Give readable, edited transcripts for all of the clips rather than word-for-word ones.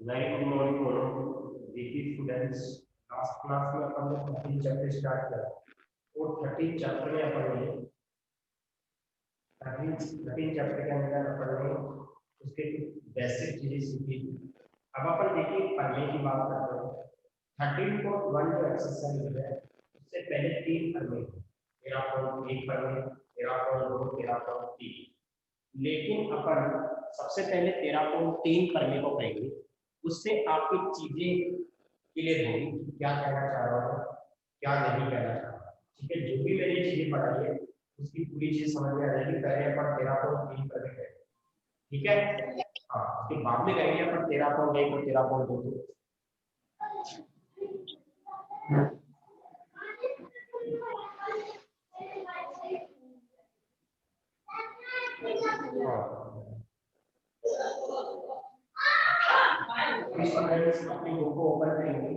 Very good morning mono देखिए students. Last class में अपन ने 13 चैप्टर स्टार्ट किया और 13 चैप्टर में अपन ने 13 चैप्टर के अंदर अपन ने उसके कुछ बेसिक चीजें सीखी। अब अपन देखिए पढ़ने की बात करते हैं। 13.1 जो एक्सरसाइज है उससे पहले 3 पढ़ने, 13.1 पढ़ने, 13.2, 13.3। लेकिन अपन सबसे पहले 13.3 पढ़ने को कहेंगे। उससे आपकी चीजें क्लियर होगी कि क्या कहना चाह रहा हूँ, क्या नहीं कहना चाह रहा। ठीक है, जो भी मैंने चीजें पढ़ाई है उसकी पूरी चीज समझ में आ जाएगी। पहले अपन 13.3 पर करेंगे, ठीक है। हाँ, उसके बाद में करेंगे अपन 13.1 और 13.2। स्टूडेंट्स अपनी बुक को ओपन करेंगे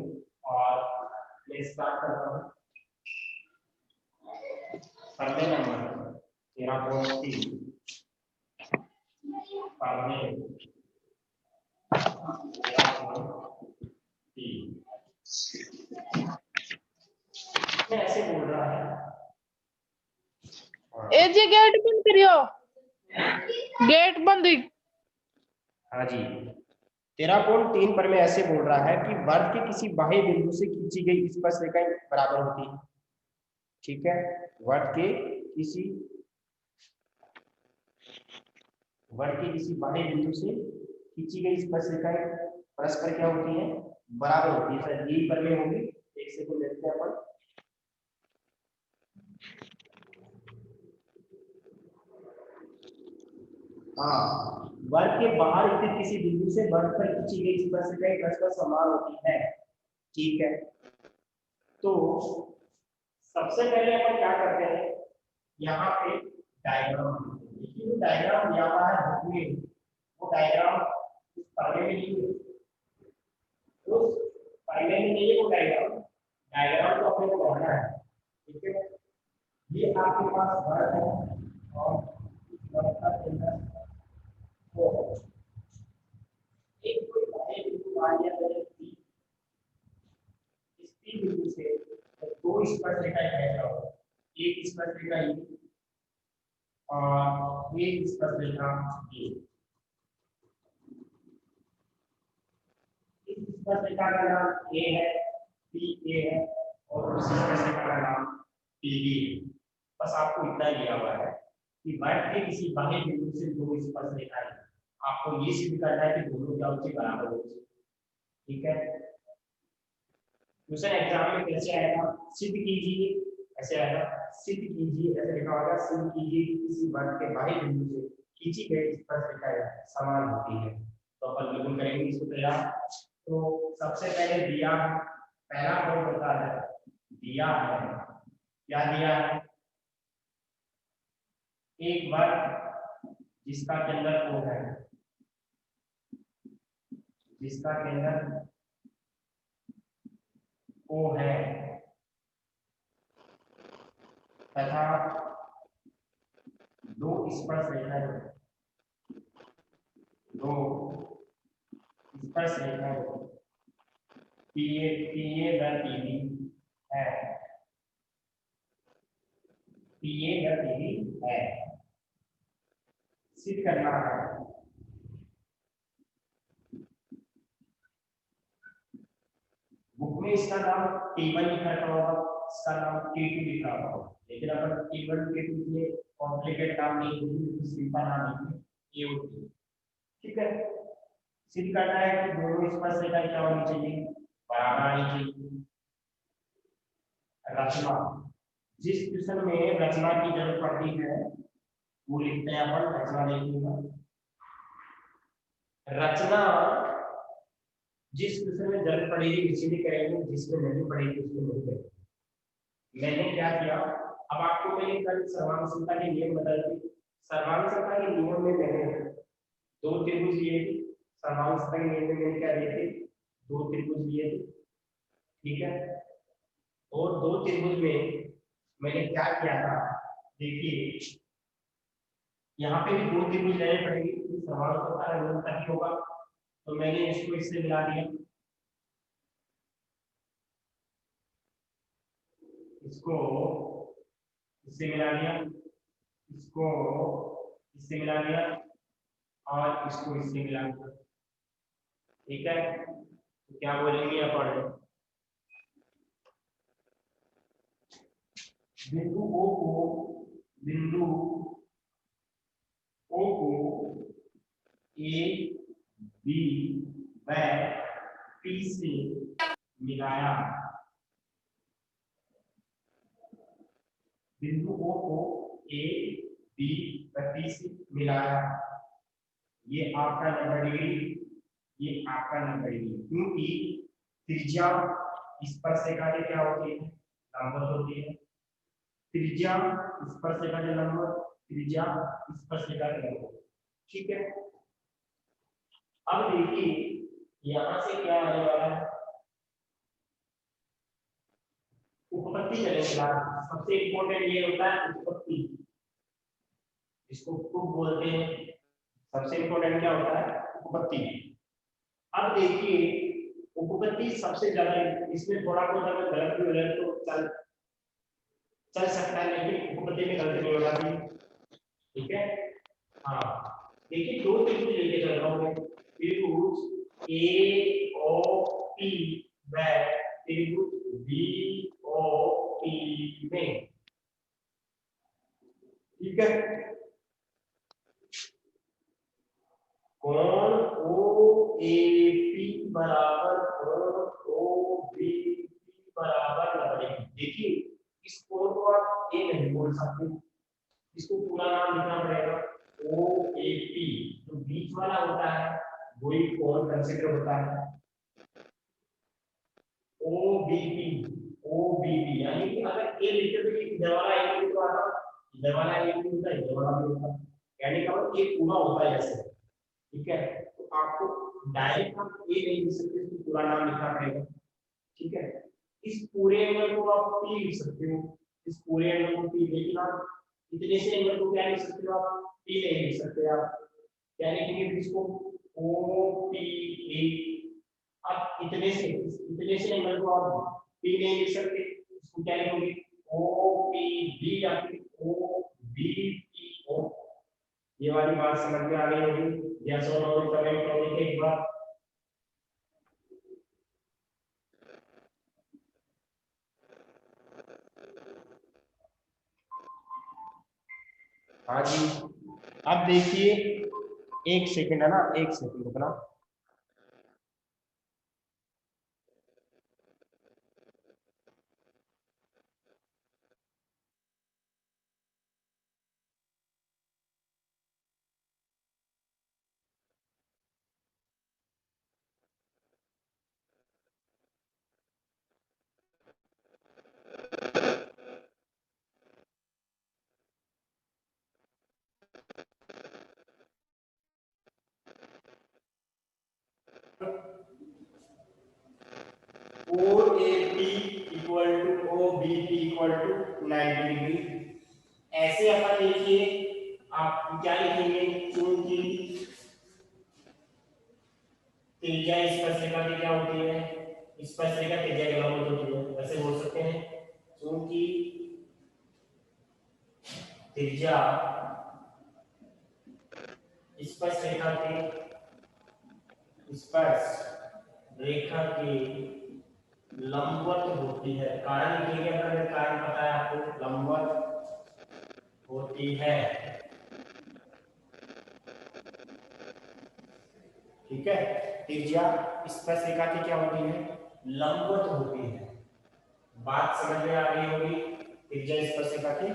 और मैं स्टार्ट करता हूँ। पढ़ने नंबर 13.3 पढ़ने 13.3 ऐसे बोल रहा है। ए जी गेट बंद करियो, गेट बंद। हाँ जी, 13.3 पर मैं ऐसे बोल रहा है कि वर्ग के किसी बाह्य बिंदु से खींची गई स्पर्शरेखा बराबर होती है। ठीक है, वर्ग के किसी बाह्य बिंदु से खींची गई स्पर्शरेखा परस्पर क्या होती है, बराबर होती है। सर यही पर में होगी। एक सेकंड देखते हैं अपन। हाँ, वर्ग के बाहर स्थित किसी बिंदु से वर्ग पर खींची गई स्पर्शरेखा परस्पर समान होती है। ठीक है, तो सबसे पहले अपन क्या करते हैं, यहाँ पे डायग्राम देखिए। जो डायग्राम दिया हुआ है बुक में, वो डायग्राम इस पढ़ने में नहीं है, उस पढ़ने में नहीं है वो डायग्राम तो अपने को पढ़ना है। ठीक है, ये आपके पास वर्ग है और इस वर्ग का केंद्र को एक कोई बाह्य बिंदु मान लिया जाए P। इस P बिंदु से दो स्पर्शरेखाएं खींचा हो, एक स्पर्शरेखा ये और एक स्पर्शरेखा ये। इस स्पर्शरेखा का नाम A है, PA है, और उसी स्पर्शरेखा का नाम PB है। बस आपको इतना दिया हुआ है कि वर्ग के किसी बाह्य बिंदु से दो स्पर्शरेखाएं, आपको ये सिद्ध करना है कि दोनों क्या होती बराबर होती। ठीक है, क्वेश्चन एग्जाम में कैसे आएगा, सिद्ध कीजिए ऐसे आएगा, सिद्ध कीजिए ऐसे लिखा होगा। सिद्ध कीजिए कि किसी वर्ग के बाह्य बिंदु से खींची गई स्पर्शरेखाएं समान होती है। तो अपन बिल्कुल करेंगे इसको तैयार। तो सबसे पहले दिया, पहला कौन होता है, दिया है। क्या दिया है, एक वर्ग जिसका केंद्र O है, जिसका केंद्र O है, तथा दो स्पर्शरेखाएं, दो स्पर्शरेखाएं PA व PB है, PA व PB है। सिद्ध करना है। बुक में इसका नाम T1 लिखा होगा, इसका नाम T2 लिखा होगा, लेकिन अपन T1 T2 में कॉम्प्लिकेटेड नाम नहीं लिखेंगे, सिंपल नाम लिखेंगे A और B। ठीक है, सिद्ध करना है कि दोनों स्पर्शरेखा क्या होनी चाहिए, बराबर आनी चाहिए। रचना, जिस क्वेश्चन में रचना की जरूरत पड़ती है वो लिखते हैं अपन। रचना देखिएगा, रचना जिस क्वेश्चन में जरूरत पड़ेगी इसीलिए करेंगे, जिसमें नहीं पड़ेगी उसमें नहीं करेंगे। मैंने क्या किया, अब आपको मैंने कल सर्वानुमतता के नियम बदल दिए। सर्वानुमतता के नियम में मैंने दो त्रिभुज लिए थे। सर्वानुमतता के नियम में मैंने क्या लिए थे, दो त्रिभुज लिए थे। ठीक है, और दो त्रिभुज में मैंने क्या किया था, देखिए यहाँ पे भी दो त्रिभुज लेने पड़ेंगे, समानुपाती का नियम तभी होगा। तो मैंने इसको इससे मिला दिया, इसको इससे मिला दिया, इसको इससे मिला दिया और इसको इससे मिला दिया। ठीक है, तो क्या बोलेंगे अपन, बिंदु ओ को ए बी व पी से मिलाया, बिंदु ओ को ए बी व पी से मिलाया, ये आपका 90 डिग्री, ये आपका 90 डिग्री, क्योंकि त्रिज्या स्पर्शिका की क्या होती है, लंबवत होती है। त्रिज्या स्पर्शिका के लंबवत, त्रिज्या स्पर्शिका के लंबवत। ठीक है, अब देखिए यहां से क्या आने वाला है, उपपत्ति चलेगी। सबसे इंपॉर्टेंट ये होता है उपपत्ति, इसको उप बोलते हैं। सबसे इंपॉर्टेंट क्या होता है, उपपत्ति। अब देखिए उपपत्ति सबसे ज्यादा, इसमें थोड़ा बहुत अगर गलत भी हो जाए तो चल सकता है, लेकिन उपपत्ति में गलती नहीं होना चाहिए। ठीक है, हाँ देखिए दो त्रिभुज लेके चल रहा हूं मैं, त्रिभुज ए ओ पी व त्रिभुज बी ओ पी में। ठीक है, कोण ओ ए पी बराबर कोण ओ बी पी बराबर 90 डिग्री। देखिए इस कोण को आप ए नहीं बोल सकते, इसको पूरा नाम लिखना पड़ेगा ओ ए पी, तो बीच वाला होता है वही कोण कंसीडर होता है। ओ बी पी यानी कि अगर ए लिखते तो इधर वाला ए भी तो आता, इधर वाला ए भी होता, इधर वाला भी होता, यानी कि वो ए पूरा होता है ऐसे। ठीक है, तो आपको डायरेक्ट हम ए नहीं लिख सकते, इसको पूरा नाम लिखना पड़ेगा। ठीक है, इस पूरे एंगल को आप पी लिख सकते हो, इस पूरे एंगल को पी, लेकिन आप इतने से एंगल को क्या लिख सकते हो, आप पी नहीं लिख सकते। आप क्या लिखेंगे, इसको ओ पी ए। आप इतने से एंगल को आप पी नहीं लिख सकते, इसको क्या लिखोगे, ओ पी बी या फिर ओ बी पी ओ। ये वाली बात समझ में आ गई होगी, यस और नो कमेंट करेंगे एक बार। हाँ जी, अब देखिए एक सेकंड है ना, एक सेकंड रुकना। OAP equal to OBP equal to 90 degree. ऐसे अपन देखिए, आप क्या लिखेंगे, क्योंकि त्रिज्या स्पर्शिका की क्या होती है, स्पर्शिका त्रिज्या के लंबवत होती है, वैसे बोल सकते हैं क्योंकि त्रिज्या स्पर्शरेखा के लंबवत होती है। कारण लिखिए, अपने कारण पता है आपको, लंबवत होती है। ठीक है, त्रिज्या स्पर्शरेखा की क्या होती है, लंबवत होती है। बात समझ में आ गई होगी, त्रिज्या स्पर्शरेखा की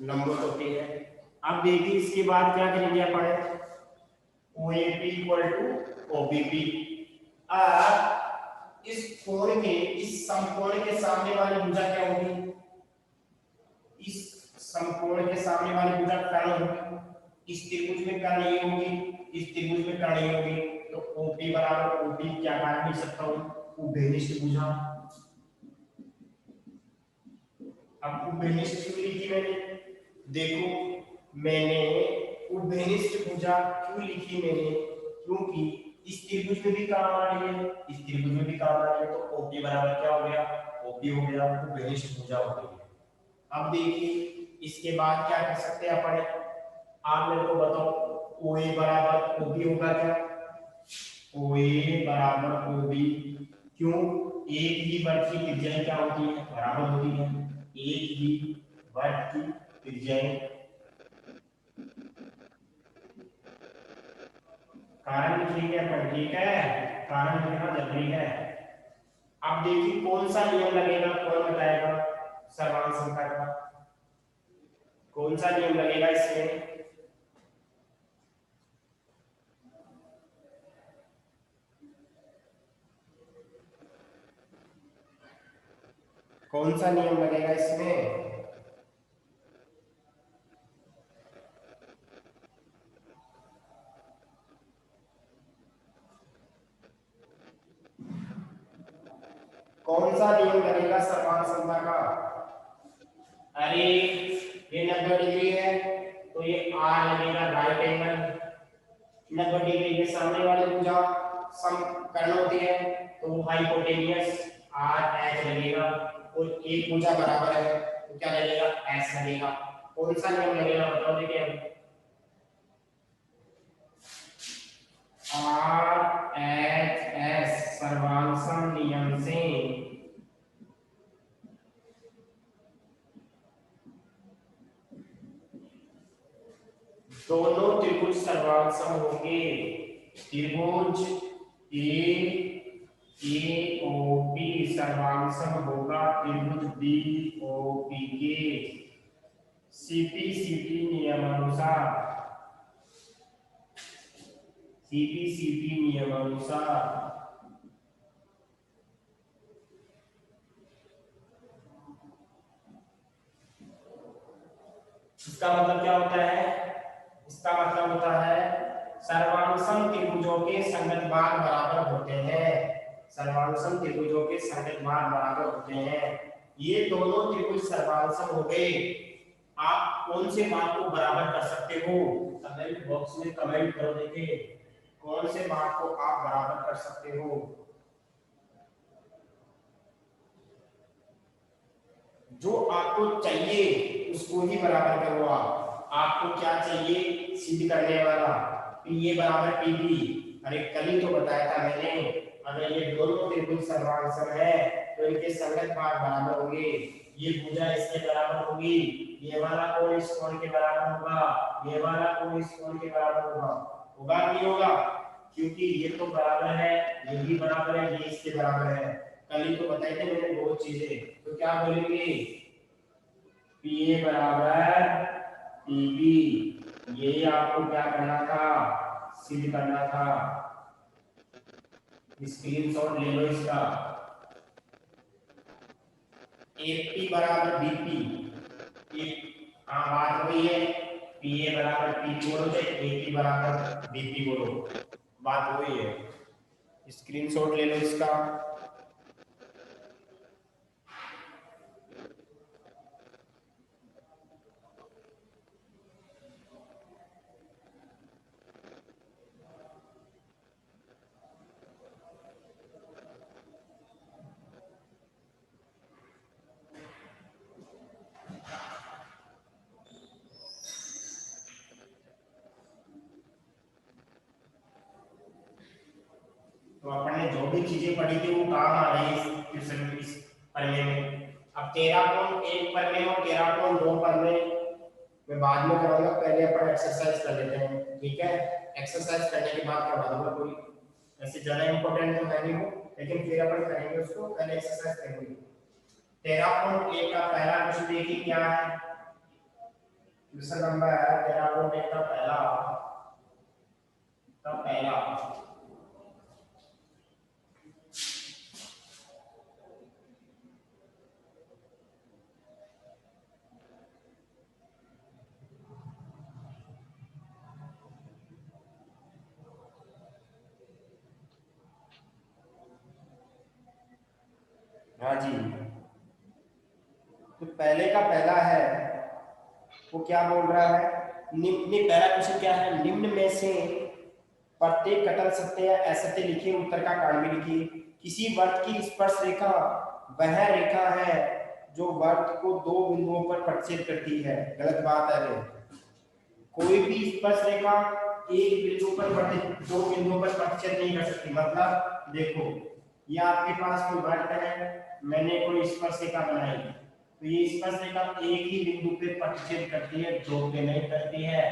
लंबवत होती है। अब देखिए इसके बाद क्या करेंगे अपन, OAP इक्वल टू OBP। इस कोण के, इस समकोण के सामने वाली भुजा क्या होगी, इस समकोण के सामने वाली भुजा कर्ण होगी। इस त्रिभुज में कर्ण ये होगी, इस त्रिभुज में कर्ण ये होगी, तो OP बराबर OP क्या मान लिख सकता हूं, उभयनिष्ठ भुजा। अब उभयनिष्ठ क्यों लिखी मैंने, देखो मैंने उभयनिष्ठ भुजा क्यों लिखी मैंने, क्योंकि इस त्रिभुज में भी काम आ रही है, इस त्रिभुज में भी काम आ रही है, तो OP बराबर क्या हो गया, OP हो गया, तो बेनिष्ठ भुजा हो गई। अब देखिए इसके बाद क्या कर सकते हैं अपन, आप मेरे को बताओ OA बराबर OB होगा क्या, OA बराबर OB, क्यों, एक ही वर्ग की त्रिज्याएं क्या होती है, बराबर होती है, एक ही वर्ग की त्रिज्याएं, कारण लिखेंगे अपन, ठीक है, कारण लिखना जरूरी है। अब देखिए कौन सा नियम लगेगा, कौन बताएगा, सर्वांग संख्या का कौन सा नियम लगेगा इसमें, कौन सा नियम लगेगा इसमें, कौन सा नियम लगेगा सर्वांग संख्या का, अरे ये 90 डिग्री है तो ये R लगेगा राइट एंगल, 90 डिग्री के सामने वाली भुजा समकर्ण होती है तो हाइपोटेनियस RH लगेगा, और एक भुजा बराबर है तो क्या लगेगा, S लगेगा। कौन सा नियम लगेगा बताओ, देखिए RHS सर्वांग नियम से दोनों त्रिभुज सर्वांग होंगे, त्रिभुज AOP सर्वांग होगा त्रिभुज BOP के CP नियमानुसार, CP नियमानुसार। इसका मतलब क्या होता है, इसका मतलब होता है सर्वांग त्रिभुजों के संगत भाग बराबर होते हैं, सर्वांग त्रिभुजों के संगत भाग बराबर होते हैं, ये दोनों त्रिभुज सर्वांग हो गए। आप कौन से भाग को बराबर कर सकते हो, कमेंट बॉक्स में कमेंट करो, देखिए कौन से भाग को आप बराबर कर सकते हो, जो आपको चाहिए उसको ही बराबर करो। आपको क्या चाहिए सिद्ध करने वाला, PA बराबर PB, अरे कल ही तो बताया था मैंने, अगर ये दोनों त्रिभुज सर्वांग है तो इनके संगत भाग बराबर होंगे, ये भुजा इसके बराबर होगी, ये वाला कोण इस कोण के बराबर होगा, ये वाला कोण इस कोण के बराबर होगा, होगा नहीं होगा, क्योंकि ये तो बराबर है, ये भी बराबर है, ये इसके बराबर है, कल ही तो बताए थे मैंने बहुत चीजें, तो क्या बोलेंगे PA बराबर PB, ये आपको क्या करना था, सिद्ध करना था, स्क्रीनशॉट ले लो इसका। AP बराबर BP, हाँ बात वही है, PA बराबर PB बोलो चाहे AP बराबर BP बोलो, बात वही है, स्क्रीनशॉट ले लो इसका। तो अपन ने जो भी चीजें पढ़ी थी वो काम आ रही है ट्यूशन इस पढ़ने में। अब 13 कोण एक पढ़ने और 13 कोण दो पढ़ने मैं बाद में कराऊंगा, पहले अपन एक्सरसाइज कर लेते हैं, ठीक है, एक्सरसाइज करने के बाद करवा दूंगा, कोई ऐसे ज्यादा इंपॉर्टेंट तो है नहीं वो, लेकिन फिर अपन करेंगे उसको, पहले एक्सरसाइज करेंगे। 13 कोण एक का पहला क्वेश्चन देखिए क्या है, क्वेश्चन नंबर 13 कोण एक का पहला हाँ जी, तो पहले का पहला है वो क्या बोल रहा है, निम्न, पहला क्वेश्चन क्या है, निम्न में से प्रत्येक कथन सत्य या असत्य लिखिए, उत्तर का कारण भी लिखिए। किसी वर्त की स्पर्श रेखा वह रेखा है जो वर्त को दो बिंदुओं पर प्रतिच्छेद करती है। गलत बात है। कोई भी स्पर्श रेखा एक बिंदु पर दो बिंदुओं पर प्रतिच्छेद नहीं कर सकती। मतलब देखो, ये आपके पास कोई वर्त है, मैंने कोई स्पर्श रेखा बनाई, तो ये स्पर्श रेखा एक ही बिंदु पे प्रतिच्छेद करती है, दो पे नहीं करती है।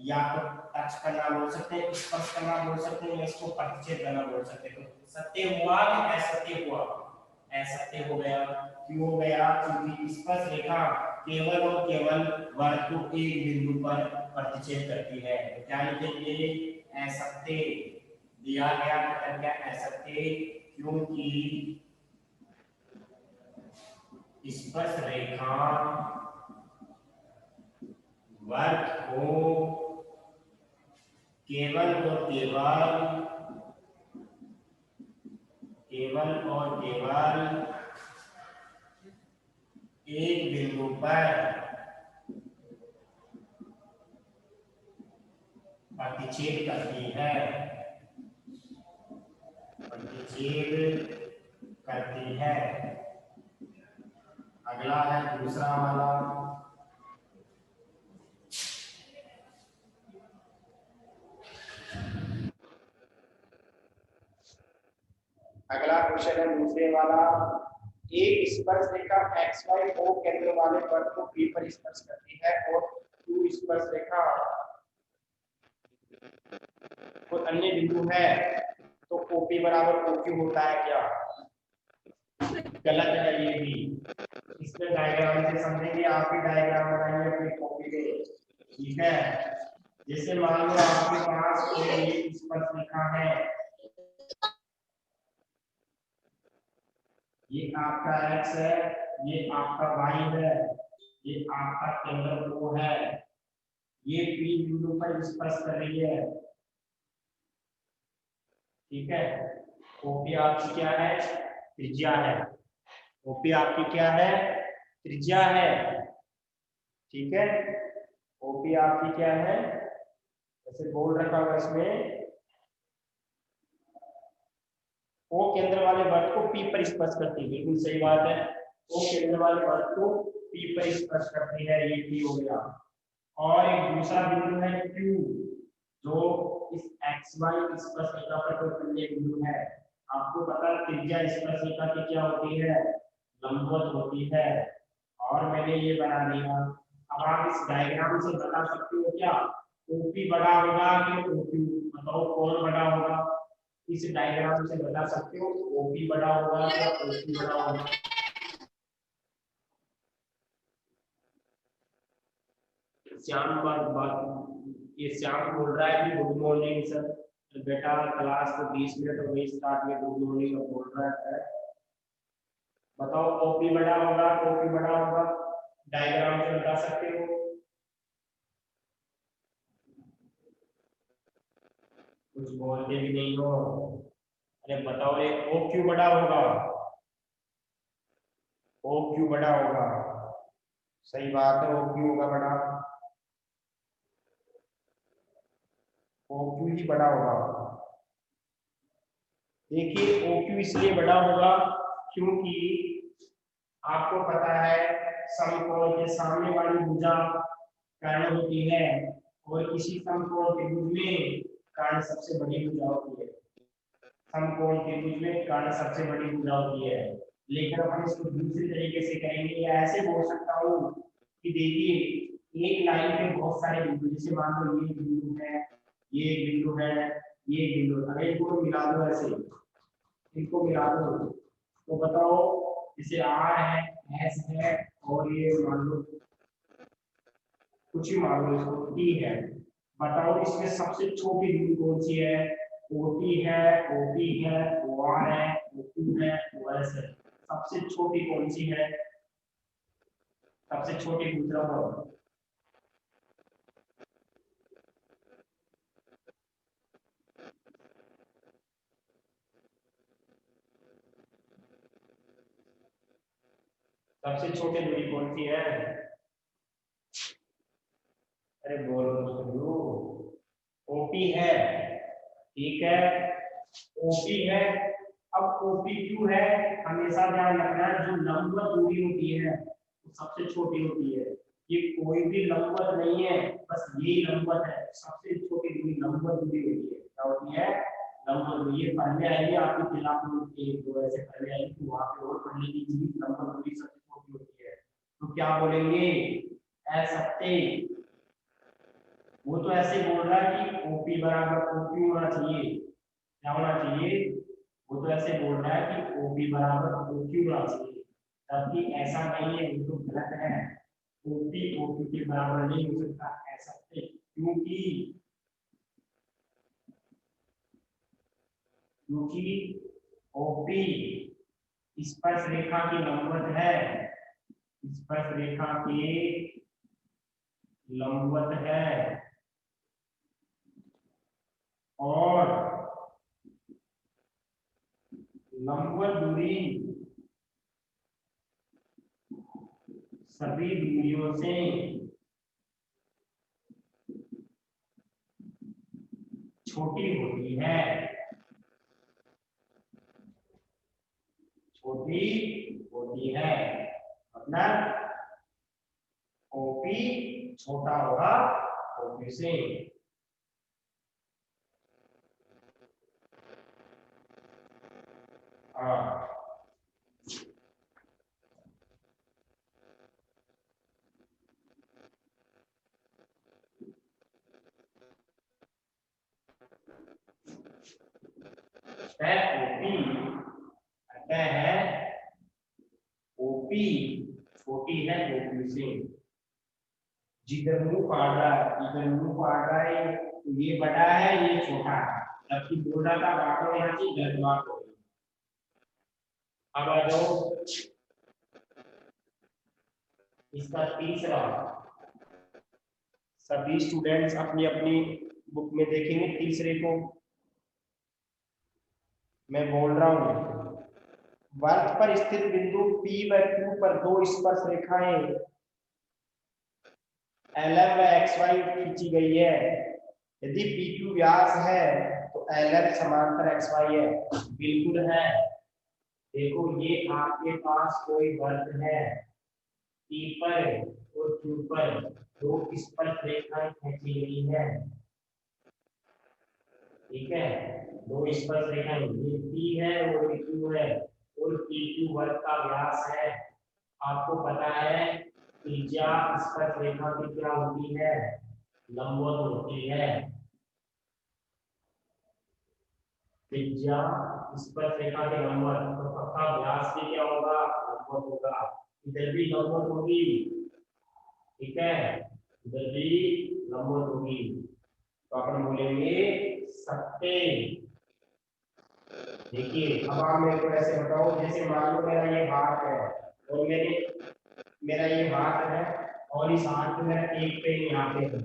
या तो टच करना बोल सकते हैं, स्पर्श करना बोल सकते हैं, या इसको प्रतिच्छेद करना बोल सकते हैं। तो सत्य हुआ कि असत्य हुआ? असत्य हो गया। क्यों हो गया? क्योंकि स्पर्श रेखा केवल और केवल वर्त को एक बिंदु पर प्रतिच्छेद करती है। तो क्या लिखेंगे? असत्य। दिया गया मतलब क्या? असत्य, क्योंकि स्पर्श रेखा वर्त को केवल और केवल एक बिंदु पर प्रतिच्छेद करती है, अगला है दूसरा वाला। अगला क्वेश्चन है दूसरे वाला। एक स्पर्श रेखा एक्स वाई ओ केंद्र वाले वर्त को पी पर स्पर्श करती है और क्यू स्पर्श रेखा कोई अन्य बिंदु है, तो ओपी बराबर ओक्यू होता है क्या? गलत है ये भी। इसमें डायग्राम से समझेंगे, आप भी डायग्राम बनाएंगे अपनी कॉपी पे, ठीक है? जैसे मान लो आपके पास कोई स्पर्श रेखा है, ये आपका x है, ये आपका y है, ये आपका केंद्र O है, ये P बिंदु पर स्पर्श कर रही है, ठीक है? OP आपकी क्या है? त्रिज्या है। OP आपकी क्या है? त्रिज्या है, ठीक है? OP आपकी क्या है? ऐसे बोल रखा होगा इसमें, O केंद्र वाले वर्त को P पर स्पर्श करती है, बिल्कुल सही बात है। O केंद्र वाले वर्त को P पर स्पर्श करती है, ये P हो गया। और एक दूसरा बिंदु है Q, जो इस XY स्पर्श रेखा पर कोई अन्य बिंदु है। आपको पता है त्रिज्या स्पर्श रेखा की क्या होती है? लंबवत होती है। और मैंने ये बना दिया। अब आप इस डायग्राम से बता सकते हो क्या OP बड़ा होगा कि OQ? बताओ कौन बड़ा होगा? इस डायग्राम से बता सकते हो OP बड़ा होगा या OQ बड़ा होगा? श्याम ये श्याम बोल रहा है कि गुड मॉर्निंग सर। तो बेटा क्लास को 20 मिनट हो गई स्टार्ट में, गुड मॉर्निंग बोल रहा है। बताओ ओपी बड़ा होगा, ओपी बड़ा होगा? डायग्राम से बता सकते हो? कुछ बोलते भी नहीं हो। अरे बताओ, ये ओ क्यों बड़ा होगा? ओ क्यों बड़ा होगा? सही बात है, ओ क्यों होगा बड़ा? OQ ही बड़ा होगा। देखिए OQ इसलिए बड़ा होगा क्योंकि आपको पता है समकोण के सामने वाली भुजा कर्ण होती है, और इसी समकोण के भुज में कर्ण सबसे बड़ी भुजा होती है। समकोण के भुज में कर्ण सबसे बड़ी भुजा होती है। लेकिन हम इसको दूसरे तरीके से करेंगे, या ऐसे बोल सकता हूँ कि देखिए एक लाइन पे बहुत सारे बिंदु, जैसे मान लो ये बिंदु है, ये एक बिंदु है, ये एक बिंदु, अगर इनको मिला दो ऐसे, इनको मिला दो तो बताओ, जैसे R है, S है, और ये मान लो कुछ ही मान लो इसको T है। बताओ इसमें सबसे छोटी बिंदु कौन सी है? OT है, OP है, OR है, OQ है, OS है। सबसे छोटी कौन सी है? सबसे छोटी दूसरा कौन? सबसे छोटी दूरी कौन सी है? अरे बोलो तो, OP है, ठीक है, ओपी है। अब ओपी क्यू है, हमेशा ध्यान रखना जो लंबवत दूरी होती है वो सबसे छोटी होती है। ये कोई भी लंबवत नहीं है, बस यही लंबवत है, सबसे छोटी दूरी लंबवत दूरी होती है। क्या होती है? लंबवत दूरी। ये पढ़ने आएगी आपकी क्लास में, एक दो ऐसे पढ़ने आएगी तो वहां पे और पढ़ने की चीज लंबवत दूरी सबसे छोटी होती है। तो क्या बोलेंगे? असत्य। वो तो ऐसे बोल रहा है कि ओपी बराबर ओक्यू होना चाहिए। क्या होना चाहिए? वो तो ऐसे बोल रहा है कि ओपी बराबर ओक्यू होना चाहिए, जबकि ऐसा नहीं है, वो तो गलत है। ओपी ओक्यू के बराबर नहीं हो सकता ऐसा, क्योंकि क्योंकि ओपी स्पर्श रेखा की लंबवत है, स्पर्श रेखा के लंबवत है, और लंबवत दूरी सभी दूरियों से छोटी होती है, छोटी होती है। मतलब ओपी छोटा होगा ओपी से। हाँ, ओपी अतः है ओपी छोटी है ओपी से। जिधर मुंह काट रहा है, इधर मुंह काट रहा है, तो ये बड़ा है ये छोटा है, जबकि बोल रहा था बाटो यहाँ से गलत बात हो गई। अब आ जाओ इसका तीसरा। सभी स्टूडेंट्स अपनी अपनी बुक में देखेंगे तीसरे को, मैं बोल रहा हूँ। वर्त पर स्थित बिंदु P व Q पर दो स्पर्श रेखाएं LM व XY खींची गई है। यदि PQ व्यास है तो LM समांतर XY है। बिल्कुल है। देखो ये आपके पास कोई वर्त है, P पर और Q पर दो स्पर्श रेखाएं खींची गई है। ठीक है, दो स्पर्श रेखाएं, ये P है और ये Q है, और PQ वर्ग का व्यास है। आपको पता है त्रिज्या स्पर्श रेखा की क्या होती है? लंबवत होती है। त्रिज्या स्पर्श रेखा के लंबवत, तो पक्का व्यास भी क्या होगा? लंबवत होगा। इधर भी लंबवत होगी, ठीक है, इधर भी लंबवत होगी। तो अपन बोलेंगे सत्य। देखिए अब आप मेरे को ऐसे बताओ, जैसे मान लो मेरा ये हाथ है और मेरा ये हाथ है, और इस हाथ में मेरा एक पेन यहाँ पे है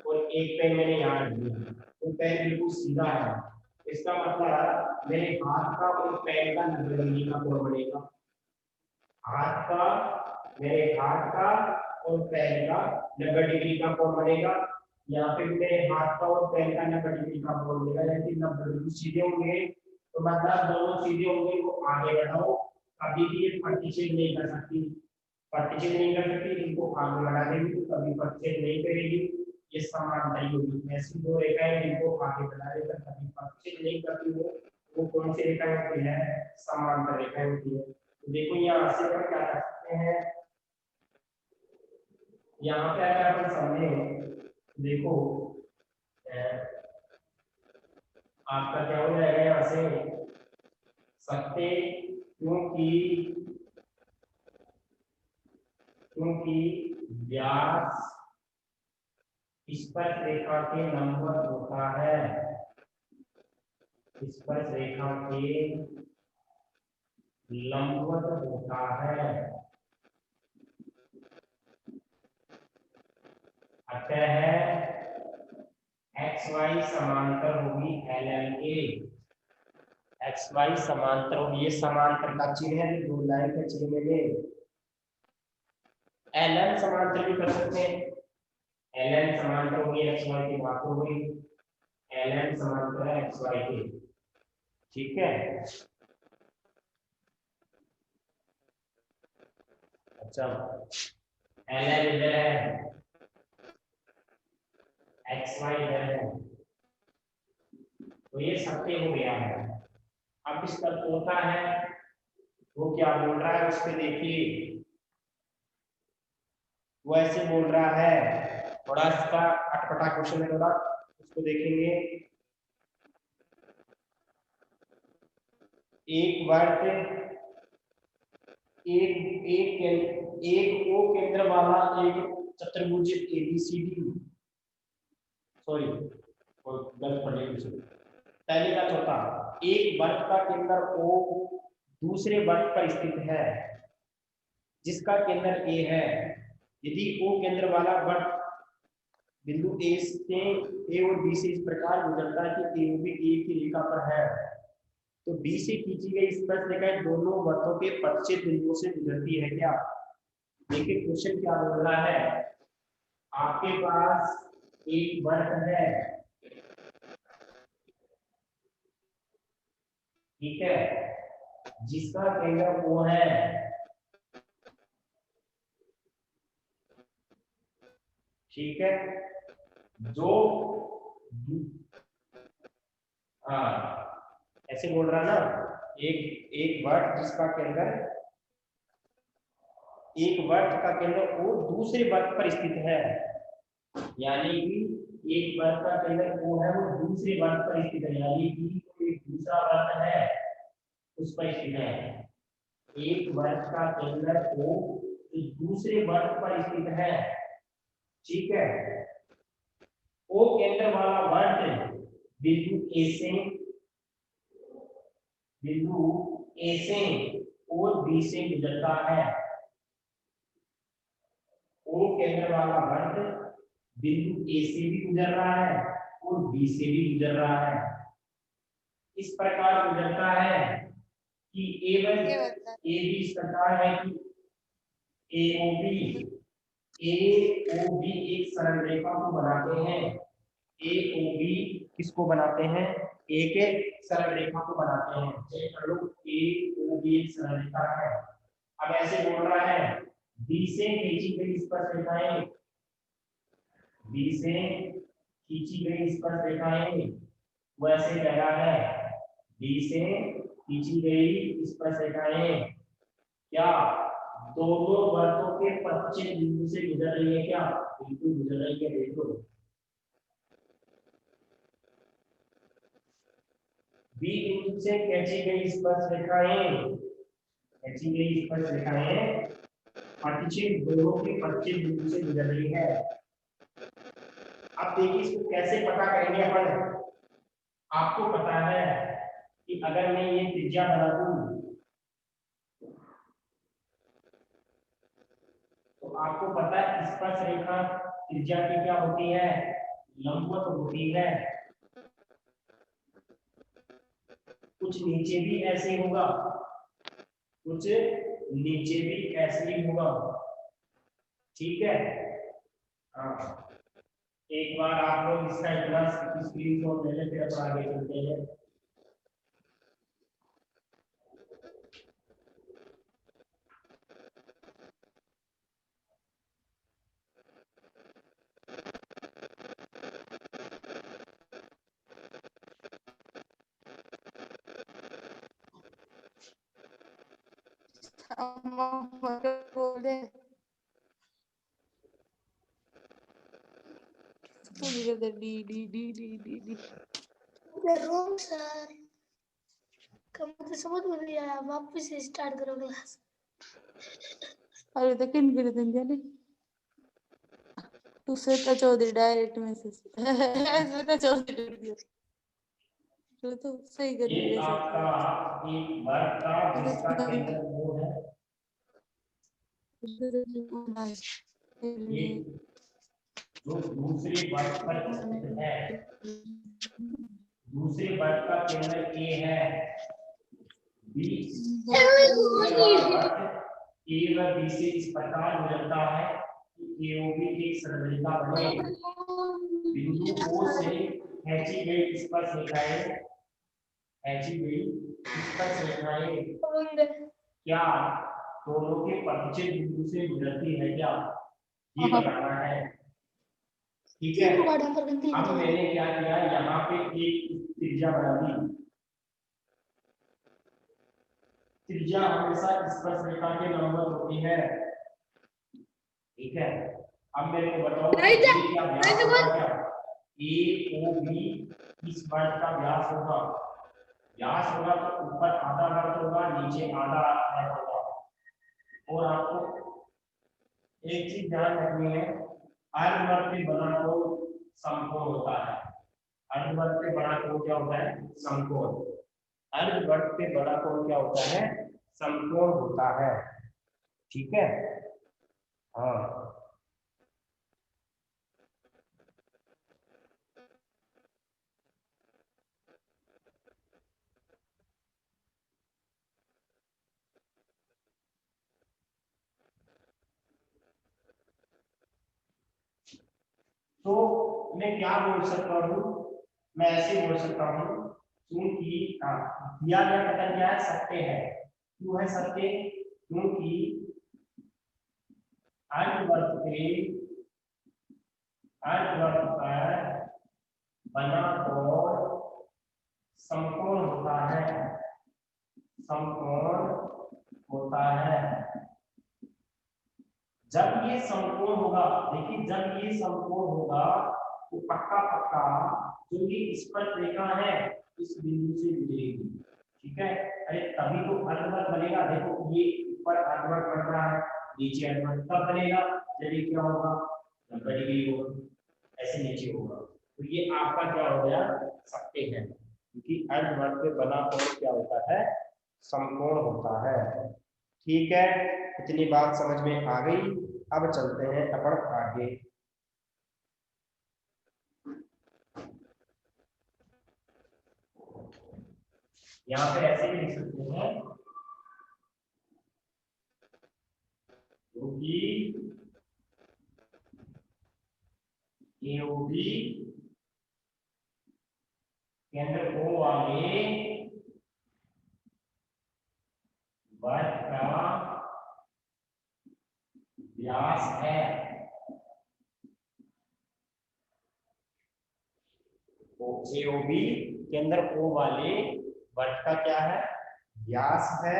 और एक पेन मैंने यहाँ रख दिया, तो पेन बिल्कुल सीधा है। इसका मतलब मेरे हाथ का और पेन का 90 डिग्री का कोण बनेगा। हाथ का, मेरे हाथ का और पेन का 90 डिग्री का कोण बनेगा। यहाँ पे मेरे हाथ का और पेन का 90 डिग्री का कोण बनेगा, यानी 90 डिग्री सीधे होंगे, तो मतलब दोनों सीधे होंगे, वो आगे बढ़ाओ। कभी भी ये प्रतिच्छेद नहीं कर सकती, प्रतिच्छेद नहीं कर सकती, इनको आगे बढ़ा देगी तो कभी प्रतिच्छेद नहीं करेगी, ये समांतर होगी। ऐसी दो रेखाएं जिनको आगे बढ़ा देकर कभी प्रतिच्छेद नहीं करती वो कौन सी रेखाएं होती है? समांतर रेखाएं होती है। तो देखो यहाँ से अपन क्या कर सकते हैं, यहाँ पे अगर अपन समझे, देखो आपका क्या हो जाएगा यहाँ से सत्य, क्योंकि क्योंकि व्यास स्पर्श रेखा के लंबवत होता है, स्पर्श रेखा के लंबवत होता है, अतः XY समांतर होगी LM के। XY समांतर होगी, ये समांतर का चिन्ह है, दो लाइन का चिन्ह में LM समांतर भी कर सकते हैं। LM समांतर होगी XY की बात हो गई, LN समांतर है XY के, ठीक है। अच्छा LN इधर है, XY इधर है, तो ये सत्य हो गया है। अब इसका तोता है वो क्या बोल रहा है, उस पे देखिए, वो ऐसे बोल रहा है, थोड़ा इसका अटपटा क्वेश्चन है, थोड़ा उसको देखेंगे। एक वर्त एक ओ केंद्र वाला एक चतुर्भुज ABCD, सॉरी गलत पढ़ लिया, पहले का चौथा, एक वर्त का केंद्र O दूसरे वर्त पर स्थित है जिसका केंद्र A है। यदि O केंद्र वाला वर्त बिंदु A से A और B से इस प्रकार गुजरता है कि A भी A की रेखा पर है, तो B से खींची गई स्पर्शरेखा दोनों वर्तों के परिचित बिंदुओं से गुजरती है क्या? देखिए क्वेश्चन क्या बोल रहा है, आपके पास एक वर्त है, ठीक है, जिसका केंद्र O है, ठीक है, जो ऐसे बोल रहा ना, एक वर्त जिसका केंद्र, एक वर्त का केंद्र O दूसरे वर्त पर स्थित है, यानी कि एक वर्त का केंद्र O है वो दूसरे वर्त पर स्थित है, यानी कि एक दूसरा वर्त है उस पर स्थित है। एक वर्त का केंद्र O जो दूसरे वर्त पर स्थित है, ठीक है, O केंद्र वाला वर्त बिंदु A से और B से गुजरता है। O केंद्र वाला वर्त बिंदु A से भी गुजर रहा है और B से भी गुजर रहा है। इस प्रकार गुजरता है कि A भी इस प्रकार है कि AOB एक सरल रेखा को बनाते हैं। AOB किसको बनाते हैं? एक सरल रेखा को बनाते हैं। चलिए कर लो, AOB एक सरल रेखा है। अब ऐसे बोल रहा है B से खींची गई स्पर्शरेखाएं, B से खींची गई स्पर्शरेखाएं, वो ऐसे कह रहा है B से खींची गई स्पर्शरेखाएं क्या दोनों वर्तों के पश्चिम बिंदु से गुजर रही है क्या? बिल्कुल गुजर रही है, देखो। बी बिंदु से खींची गई स्पर्शरेखाएं पश्चिम दोनों के पश्चिम बिंदु से गुजर रही है। अब देखिए इसको कैसे पता करेंगे अपन। आपको पता है कि अगर मैं ये त्रिज्या बना दूं तो आपको पता है स्पर्शरेखा त्रिज्या की क्या होती है? लंबवत होती है। कुछ नीचे भी ऐसे होगा, कुछ नीचे भी ऐसे ही होगा, ठीक है। हाँ, एक बार आप लोग इसका इतना स्क्रीनशॉट ले लें, फिर अपन आगे चलते हैं। समझ में नहीं आया, वापस से स्टार्ट करो क्लास। अरे तो किन गिर देंगे नहीं तू श्वेता चौधरी डायरेक्ट मैसेज श्वेता चौधरी जुड़ गया तो सही कर ये रही है आपका एक वर्ग का जिसका केंद्र O है, ये जो दूसरे वर्ग पर स्थित है, दूसरे वर्ग का केंद्र A है, B A व B से इस प्रकार गुजरता है कि AOB एक सरल रेखा बने। बिंदु O से खींची गई स्पर्श रेखाएं, खींची गई स्पर्श रेखाएं क्या दोनों के प्रतिच्छेद बिंदु से गुजरती है क्या, ये बताना है। ठीक है, अब मैंने क्या किया, यहाँ पे एक त्रिज्या बना दी। त्रिज्या हमेशा स्पर्श रेखा के लंबवत होती है। ठीक है, अब मेरे को बताओ ये क्या व्यास होगा, क्या ए ओ बी इस वर्ग का व्यास होगा। व्यास होगा तो ऊपर आधा वर्ग होगा, नीचे आधा वर्ग होगा। और आपको एक चीज ध्यान रखनी है, अर्धवर्ग के बना कोण समकोण होता है। अर्धवर्ग के बड़ा कोण क्या होता है, समकोण। अर्धवर्ग के बड़ा कोण क्या होता है, समकोण होता है। ठीक है, हाँ तो मैं क्या बोल सकता हूँ, मैं ऐसे बोल सकता हूँ क्योंकि दिया गया कथन क्या है, सत्य है। क्यों है सत्य, क्योंकि अर्धवर्ग पर बना कोण समकोण होता है, समकोण होता है। जब ये समकोण होगा, देखिए जब ये समकोण होगा तो पक्का पक्का जो ये स्पर्श रेखा है इस बिंदु से गुजरेगी। ठीक है, अरे तभी तो अर्धवर्ग बनेगा। देखो ये ऊपर अर्धवर्ग बन रहा है, नीचे अर्धवर्ग कब बनेगा, जब ये क्या होगा, जब बढ़ी गई होगा, ऐसे नीचे होगा। तो ये आपका क्या हो गया, सत्य है, क्योंकि अर्धवर्ग पे बना कोण क्या होता है, समकोण होता है। ठीक है, इतनी बात समझ में आ गई। अब चलते हैं अपन आगे। यहाँ पे ऐसे भी लिख सकते हैं, क्योंकि AOB केंद्र O वाले वर्ग का व्यास है। AOB केंद्र O वाले वर्ग का क्या है, व्यास है।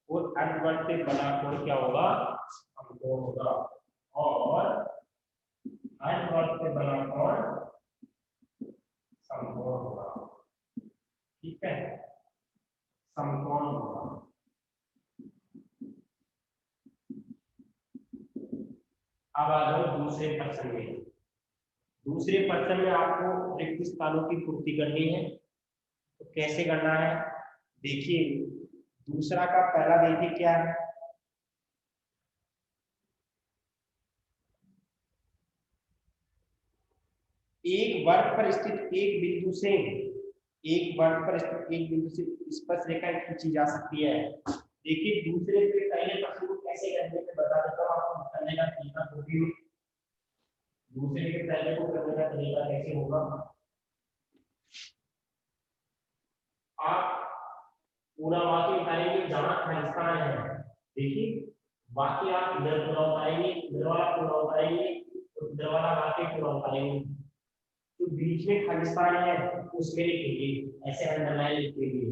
और अर्धवर्ग पे बना कोण क्या होगा, समकोण होगा। और अर्धवर्ग पे बना कोण समकोण होगा। ठीक है, समकोण होगा। अब आ जाओ दूसरे प्रश्न में। दूसरे प्रश्न में आपको रिक्त स्थानों की पूर्ति करनी है। तो कैसे करना है, देखिए दूसरा का पहला देखिए क्या है, एक वर्ग पर स्थित एक बिंदु से, एक वर्ग पर स्थित एक बिंदु से स्पर्श रेखा खींची जा सकती है। देखिए दूसरे पे पहले प्रश्न को कैसे करने में बता देता हूँ आपको, करने का तरीका तो भी दूसरे के पहले को करने का तरीका कैसे होगा। आप पूरा वाक्य उतारेंगे जहां खालिस्तान है, देखिए वाक्य आप इधर पूरा उतारेंगे, इधर वाला पूरा उतारेंगे और इधर वाला वाक्य पूरा उतारेंगे। तो बीच में खालिस्तान है उसमें लिखेंगे, ऐसे अंडरलाइन लिखेंगे।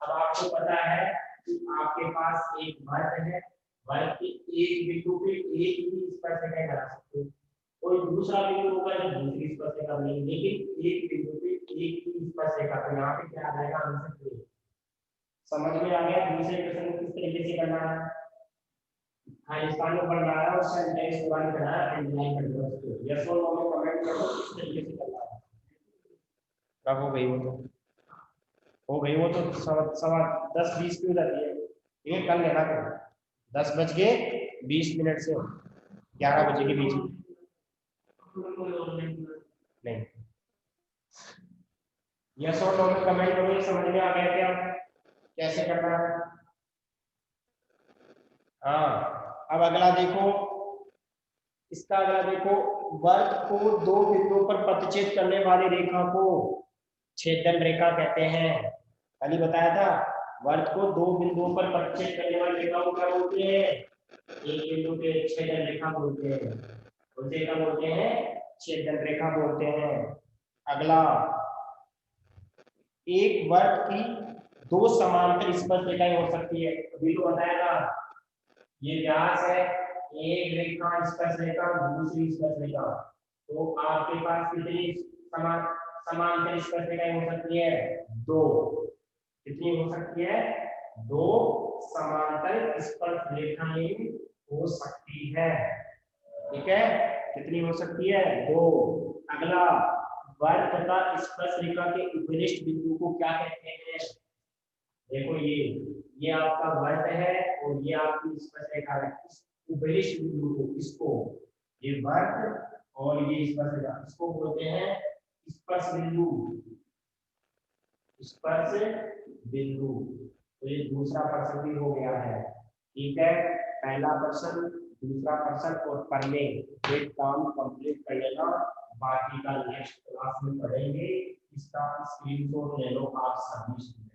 अब आपको पता है कि आपके पास एक वर्ग है, वर्ग के एक बिंदु पे एक ही स्पर्श रेखा बना सकते हो। कोई दूसरा बिंदु होगा जो दूसरी स्पर्श रेखा बनेगी, लेकिन एक बिंदु पे एक ही स्पर्श रेखा। तो यहाँ पे क्या आ जाएगा आंसर, समझ में आ गया। दूसरे प्रश्न को किस तरीके से करना है, खालिस्तान में पढ़ना है और सेंटेंस पूरा करना है, अंडरलाइन करना है। यस और नो में कमेंट करो किस तरीके से करना है। कब हो गई वो, तो हो गई वो तो सवा 10-20 की हो जाती है। ये कल लेना कर 10:20 से 11 बजे के बीच में नहीं। यस और नो में कमेंट करो, समझ में आ गया क्या कैसे करना है। हाँ, अब अगला देखो, इसका अगला देखो, वर्ग को दो बिंदुओं पर प्रतिच्छेद करने वाली रेखा को छेदन रेखा कहते हैं। कल ही बताया था, वर्त को दो बिंदुओं पर परिच्छेद करने वाली रेखा को क्या बोलते हैं? एक बिंदु के छेदन रेखा बोलते हैं। उसे क्या बोलते हैं? छेदन रेखा बोलते हैं। अगला, एक वर्त की दो समांतर स्पर्श रेखाएं हो सकती है। अभी तो बताया था, ये व्यास है, एक रेखा स्पर्श रेखा, दूसरी स्पर्श रेखा। तो आपके पास कितनी समांतर स्पर्श रेखाएं हो सकती है? दो। कितनी हो सकती है? दो समांतर स्पर्श रेखाएं हो सकती है। ठीक है, कितनी हो सकती है? दो। अगला, वर्त तथा स्पर्श रेखा के उपरिष्ट बिंदु को क्या कहते हैं? देखो, ये आपका वर्त है और ये आपकी स्पर्श रेखा है। उपरिष्ट बिंदु को, इसको, ये वर्त और ये स्पर्श रेखा, इसको बोलते हैं स्पर्श बिंदु। स्पर्श बिंदु। तो ये दूसरा प्रश्न भी हो गया है। ठीक है, पहला प्रश्न, दूसरा प्रश्न और पढ़ने एक काम कंप्लीट कर लेना, बाकी का नेक्स्ट क्लास में पढ़ेंगे। इसका स्क्रीनशॉट ले लो आप सभी।